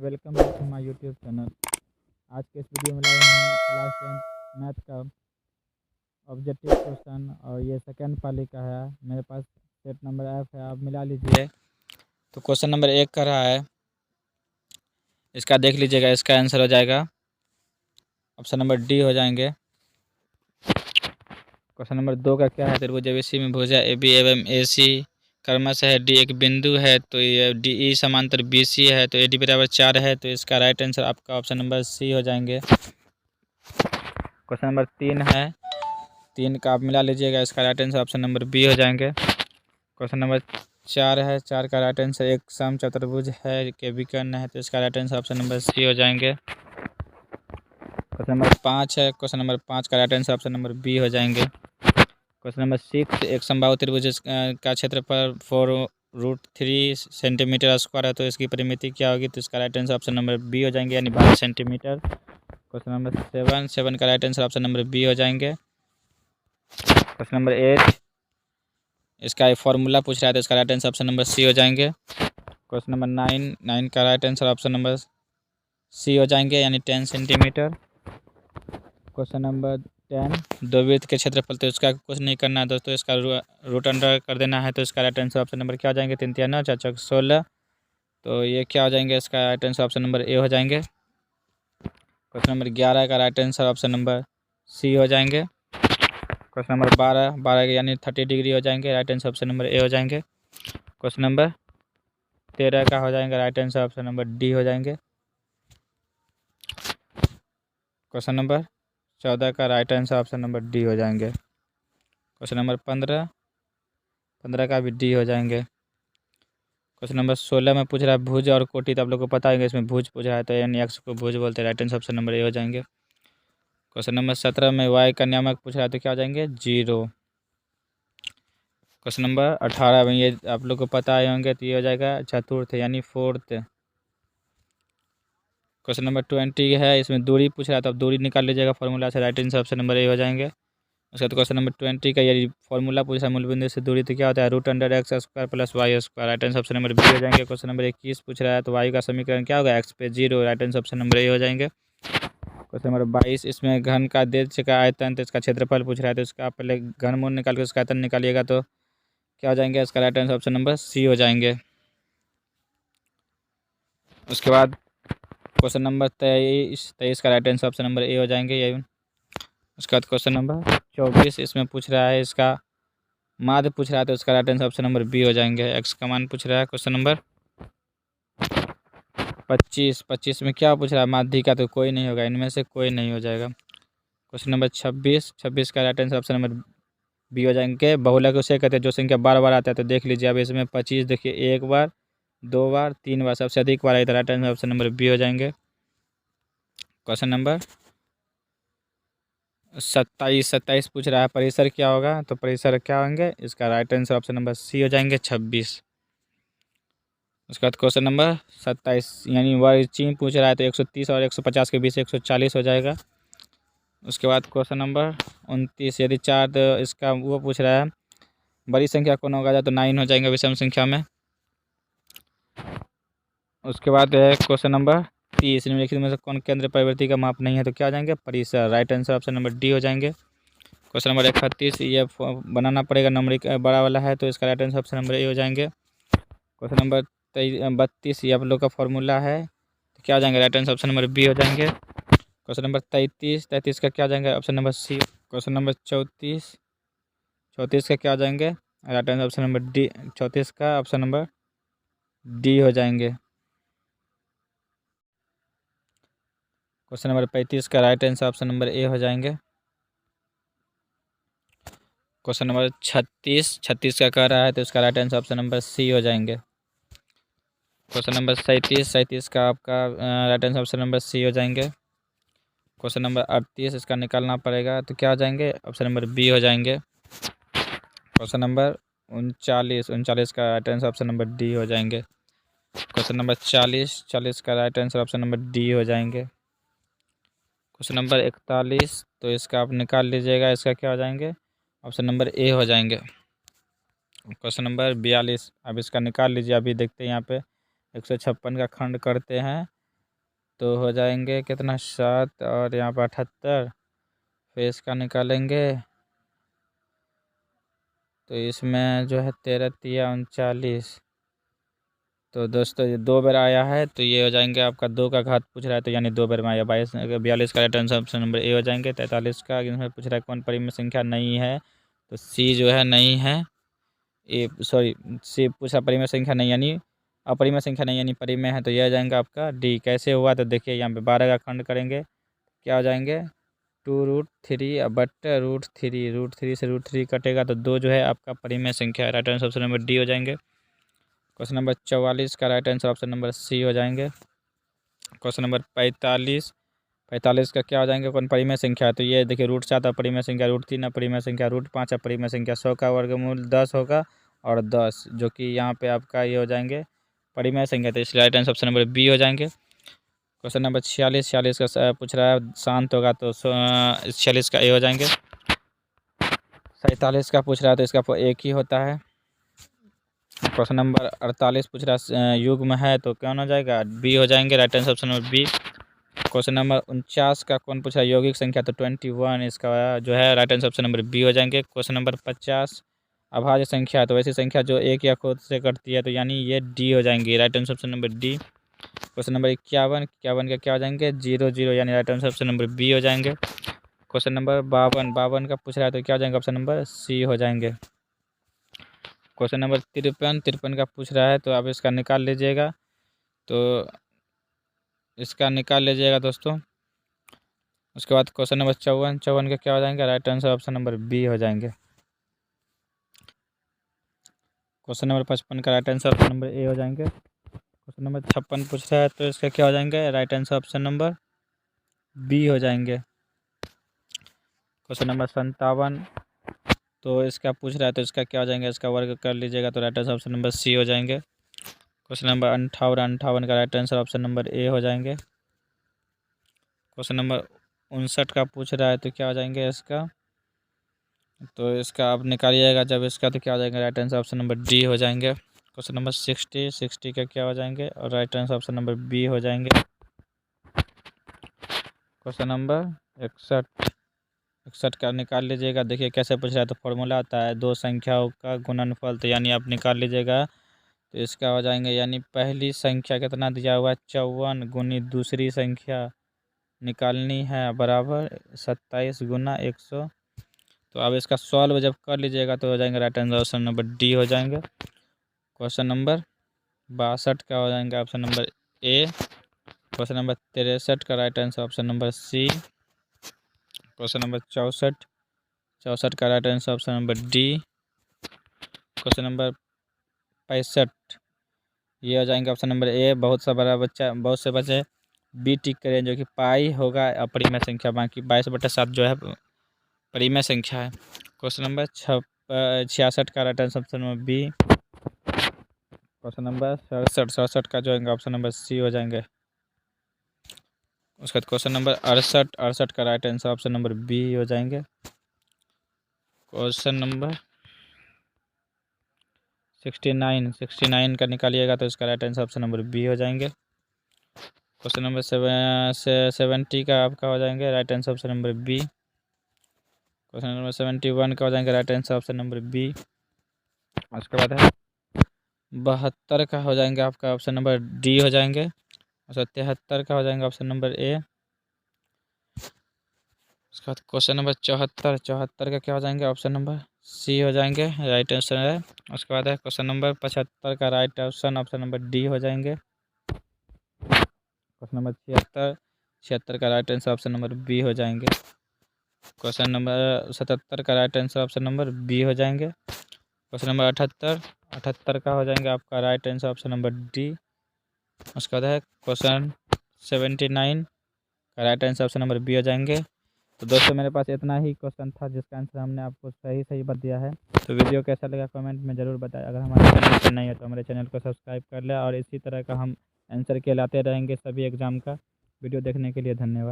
Welcome back to my YouTube channel. आज के इस वीडियो में लाए हैं क्लास 10 मैथ का ऑब्जेक्टिव क्वेश्चन और ये सेकंड पाली का है। मेरे पास सेट नंबर एफ है, आप मिला लीजिए। तो क्वेश्चन नंबर 1 का रहा है, इसका देख लीजिएगा, इसका आंसर हो जाएगा ऑप्शन नंबर डी हो जाएंगे। क्वेश्चन नंबर 2 का क्या है, त्रिभुज एबीसी में भुजा ए बी एवं ए सी क्रमशः है डी एक बिंदु है, तो ये डी ई समांतर बी सी है, तो ए डी बराबर 4 है, तो इसका राइट आंसर आपका ऑप्शन नंबर सी हो जाएंगे। क्वेश्चन नंबर 3 है, 3 का आप मिला लीजिएगा, इसका right answer option number B हो जाएंगे। क्वेश्चन नंबर 4 है, 4 का राइट आंसर एक सम चतुर्भुज है के विकर्ण है, तो इसका right answer option number C हो जाएंगे। क्वेश्चन नंबर 5 है, क्वेश्चन नंबर 5 का right answer option number B हो जाएंगे। क्वेश्चन नंबर 6, एक समबाहु त्रिभुज का क्षेत्रफल 4√3 सेंटीमीटर स्क्वायर है, तो इसकी परिमिति क्या होगी, तो इसका right answer option number B हो जाएंगे, यानी 12 सेंटीमीटर। क्वेश्चन नंबर 7 का right answer option number B हो जाएंगे। क्वेश्चन नंबर 8, इसका एक फॉर्मूला पूछ रहा है, तो इसका right answer option number C हो जाएंगे। क्वेश्चन नंबर 9 का right answer option number C हो जाएंगे, यानी 10 सेंटीमीटर। क्वेश्चन नंबर 10, दो वृत्त के क्षेत्रफल, तो इसका कुछ नहीं करना है दोस्तों, इसका रूट अंडर कर देना है, तो इसका राइट आंसर ऑप्शन नंबर क्या हो जाएंगे, 3 3 9 4 4 16, तो ये क्या हो जाएंगे, इसका right answer option number A हो जाएंगे। क्वेश्चन नंबर 11 का right answer option number C हो जाएंगे। क्वेश्चन नंबर 12 यानी 30 डिग्री हो जाएंगे, right answer option number A हो जाएंगे। क्वेश्चन नंबर 13 का हो जाएंगे, right answer option number D हो जाएंगे। क्वेश्चन नंबर 14 का right answer option number D हो जाएंगे। क्वेश्चन नंबर 15 का भी डी हो जाएंगे। क्वेश्चन नंबर 16 में पूछ रहा है भुज और कोटि, तो आप लोग को पता है इसमें भुज पूछ रहा है, तो एन एक्स को भुज बोलते हैं, right answer option number A हो जाएंगे। क्वेश्चन नंबर 17 में वाई का नियामक पूछ रहा है, तो क्या हो जाएंगे, 0। क्वेश्चन नंबर 18 में ये आप लोग को पता ही होंगे, तो ये हो जाएगा चतुर्थ यानी 4th। क्वेश्चन नंबर 20 है, इसमें दूरी पूछ रहा है, तो आप दूरी निकाल लीजिएगा फॉर्मूला से, right answer option number A हो जाएंगे। उसके बाद क्वेश्चन नंबर 20 का ये फॉर्मूला पूछ रहा है मूल बिंदु से दूरी, तो क्या होता है, root under X square plus Y square, right answer option number B हो जाएंगे। क्वेश्चन नंबर 21 पूछ रहा है, तो वाई का समीकरण क्या होगा, एक्स पे 0, right answer option number A हो जाएंगे। क्वेश्चन नंबर 22, इसमें घन का देश का आयतन, तो इसका क्षेत्रफल पूछ रहा है, तो इसका आप पहले घनमूल निकाल के उसका आयतन निकालिएगा, तो क्या हो जाएंगे, इसका right answer option number C हो जाएंगे। उसके बाद क्वेश्चन नंबर 23 का right answer option number A हो जाएंगे यही। उसके बाद क्वेश्चन नंबर 24, इसमें पूछ रहा है इसका माध्य पूछ रहा है, तो इसका right answer option number B हो जाएंगे। एक्स का मान पूछ रहा है। क्वेश्चन नंबर 25 में क्या पूछ रहा है, माध्य का, तो कोई नहीं होगा, इनमें से कोई नहीं हो जाएगा। क्वेश्चन नंबर 26 का right answer option number B हो जाएंगे। बहुलक उसे कहते हैं जो संख्या बार बार आता है, तो देख लीजिए अब इसमें 25 देखिए, 1 बार, 2 बार, 3 बार, सबसे अधिक बार आई, तो right answer option number B हो जाएंगे। क्वेश्चन नंबर 27 पूछ रहा है परिसर क्या होगा, तो परिसर क्या होंगे, इसका right answer option number C हो जाएंगे, 26। उसके बाद क्वेश्चन नंबर 27 यानी वर्ग चिन्ह पूछ रहा है, तो 130 और 150 के बीच 140 हो जाएगा। उसके बाद क्वेश्चन नंबर 29, यदि 4, तो इसका वो पूछ रहा है बड़ी संख्या कौन होगा, तो 9 हो जाएंगे विषम संख्या में। उसके बाद क्वेश्चन नंबर 30, निम्नलिखित में से कौन केंद्र परिवर्ती का माप नहीं है, तो क्या हो जाएंगे, परिसर, right answer option number D हो जाएंगे। क्वेश्चन नंबर 31, ये बनाना पड़ेगा, नंबरिक बड़ा वाला है, तो इसका right answer option number A हो जाएंगे। क्वेश्चन नंबर 32, ये आप लोग का फॉर्मूला है, तो क्या हो जाएंगे, right answer option number B हो जाएंगे। क्वेश्चन नंबर 33 का क्या हो जाएंगे, option number C. Question number 34 का क्या हो जाएंगे, right answer option number D, 34 का ऑप्शन नंबर डी हो जाएंगे। क्वेश्चन नंबर 35 का right answer option number A हो जाएंगे। क्वेश्चन नंबर 36 का कह रहा है, तो इसका right answer option number C हो जाएंगे। क्वेश्चन नंबर 37 का आपका right answer option number C हो जाएंगे। क्वेश्चन नंबर 38, इसका निकालना पड़ेगा, तो क्या हो जाएंगे, ऑप्शन नंबर बी हो जाएंगे। क्वेश्चन नंबर 39 का right answer option number D हो जाएंगे। क्वेश्चन नंबर 40 का right answer option number D हो जाएंगे। क्वेश्चन नंबर 41, तो इसका आप निकाल लीजिएगा, इसका क्या हो जाएंगे, ऑप्शन नंबर ए हो जाएंगे। क्वेश्चन नंबर 42, अब इसका निकाल लीजिए, अभी देखते हैं यहाँ पे 156 का खंड करते हैं, तो हो जाएंगे कितना 7 और यहाँ पर 78। फिर इसका निकालेंगे तो इसमें जो है 13 तिया 39। तो दोस्तों ये 2 बार आया है, तो ये हो जाएंगे आपका 2 का घात पूछ रहा है, तो यानी 2 बार में आया 42 का right answer option number A हो जाएंगे। 43 का इसमें पूछ रहा है कौन परिमेय संख्या नहीं है, तो सी जो है नहीं है। ए सॉरी, सी पूछा परिमेय संख्या नहीं यानी अपरिमेय संख्या नहीं यानी परिमेय है, तो यह हो जाएगा आपका डी। कैसे हुआ, तो देखिए यहाँ पे 12 का खंड करेंगे, क्या हो जाएंगे 2√3 बट √3 से √3 कटेगा, तो 2 जो है आपका परिमेय संख्या है। Right answer option number D हो जाएंगे। क्वेश्चन नंबर 44 का right answer option number C हो जाएंगे। क्वेश्चन नंबर 45 का क्या हो जाएंगे कौन परिमेय संख्या है, तो ये देखिए √7 अपरिमेय संख्या, √3 अपरिमेय संख्या, √5 अपरिमेय संख्या, 100 का वर्गमूल 10 होगा और 10 जो कि यहाँ पे आपका ये हो जाएंगे परिमेय संख्या, तो इसलिए right answer option number B हो जाएंगे। क्वेश्चन नंबर 46 का पूछ रहा है शांत होगा, तो 46 का ए हो जाएंगे। 47 का पूछ रहा है तो इसका एक ही होता है। क्वेश्चन नंबर 48 पूछ रहा है युग्म है, तो कौन हो जाएगा बी हो जाएंगे। Right answer option number B. Question number 49 का कौन पूछ रहा है यौगिक संख्या, तो 21 इसका जो है right answer option number B हो जाएंगे। क्वेश्चन नंबर 50 अभाज्य संख्या, तो वैसी संख्या जो एक या खुद से कटती है, तो यानी ये डी हो जाएंगी। Right answer option number D. Question number 51 का क्या हो जाएंगे 0 यानी right answer option number B हो जाएंगे। क्वेश्चन नंबर 52 का पूछ रहा है, तो क्या हो जाएंगे ऑप्शन नंबर सी हो जाएंगे। क्वेश्चन नंबर 53 का पूछ रहा है, तो आप इसका निकाल लीजिएगा, तो इसका निकाल लीजिएगा दोस्तों। उसके बाद क्वेश्चन नंबर 54 का क्या हो जाएंगे right answer option number B हो जाएंगे। क्वेश्चन नंबर 55 का right answer option number A हो जाएंगे। क्वेश्चन नंबर 56 पूछ रहा है, तो इसका क्या हो जाएंगे right answer option number B हो जाएंगे। क्वेश्चन नंबर 57 तो इसका पूछ रहा है, तो इसका क्या हो जाएंगे, इसका वर्ग कर लीजिएगा, तो right answer option number C हो जाएंगे। क्वेश्चन नंबर 58 का right answer option number A हो जाएंगे। क्वेश्चन नंबर 59 का पूछ रहा है, तो क्या हो जाएंगे इसका, तो इसका आप निकालिएगा जब इसका, तो क्या हो जाएगा right answer option number D हो जाएंगे। क्वेश्चन नंबर 60 का क्या हो जाएंगे और right answer option number B हो जाएंगे। क्वेश्चन नंबर 61 का निकाल लीजिएगा। देखिए कैसे पूछ रहा है, तो फॉर्मूला आता है दो संख्याओं का गुणनफल, तो यानी आप निकाल लीजिएगा, तो इसका हो जाएंगे यानी पहली संख्या कितना दिया हुआ है 54 गुनी दूसरी संख्या निकालनी है बराबर 27 गुना 100, तो अब इसका सॉल्व जब कर लीजिएगा, तो हो जाएंगे right answer option number D हो जाएंगे। क्वेश्चन नंबर 62 का हो जाएंगे option number A. Question number 63 का right answer option number C. Question number 64 का right answer option number D. Question number 65 ये हो जाएंगे ऑप्शन नंबर ए। बहुत से बच्चे बी टिक करें, जो कि पाई होगा अपरिमेय संख्या, बाकी 22/7 जो है परिमेय संख्या है। क्वेश्चन नंबर 66 का right answer option number B. Question number 67 का जो है ऑप्शन नंबर सी हो जाएंगे। उसके बाद क्वेश्चन नंबर 68 का right answer option number B हो जाएंगे। क्वेश्चन नंबर 69 का निकालिएगा, तो इसका right answer option number B हो जाएंगे। क्वेश्चन नंबर 70 का आपका हो जाएंगे right answer option number B. Question number 71 का हो जाएंगे right answer option number B. उसके बाद है 72 का हो जाएंगे आपका ऑप्शन नंबर डी हो जाएंगे। और 73 का हो जाएंगे ऑप्शन नंबर ए। उसके बाद क्वेश्चन नंबर 74 का क्या हो जाएंगे ऑप्शन नंबर सी हो जाएंगे, राइट आंसर है। उसके बाद है क्वेश्चन नंबर 75 का राइट ऑप्शन नंबर डी हो जाएंगे। क्वेश्चन नंबर 76 का right answer option number B हो जाएंगे। क्वेश्चन नंबर 77 का right answer option number B हो जाएंगे। क्वेश्चन नंबर 78 का हो जाएंगे आपका right answer option number D. उसके बाद है क्वेश्चन 79 का right answer option number B हो जाएंगे। तो दोस्तों मेरे पास इतना ही क्वेश्चन था जिसका आंसर हमने आपको सही बता दिया है। तो वीडियो कैसा लगा कमेंट में ज़रूर बताएं। अगर हमारे चैनल पर नहीं है तो हमारे चैनल को सब्सक्राइब कर लें, और इसी तरह का हम आंसर के लाते रहेंगे सभी एग्ज़ाम का। वीडियो देखने के लिए धन्यवाद।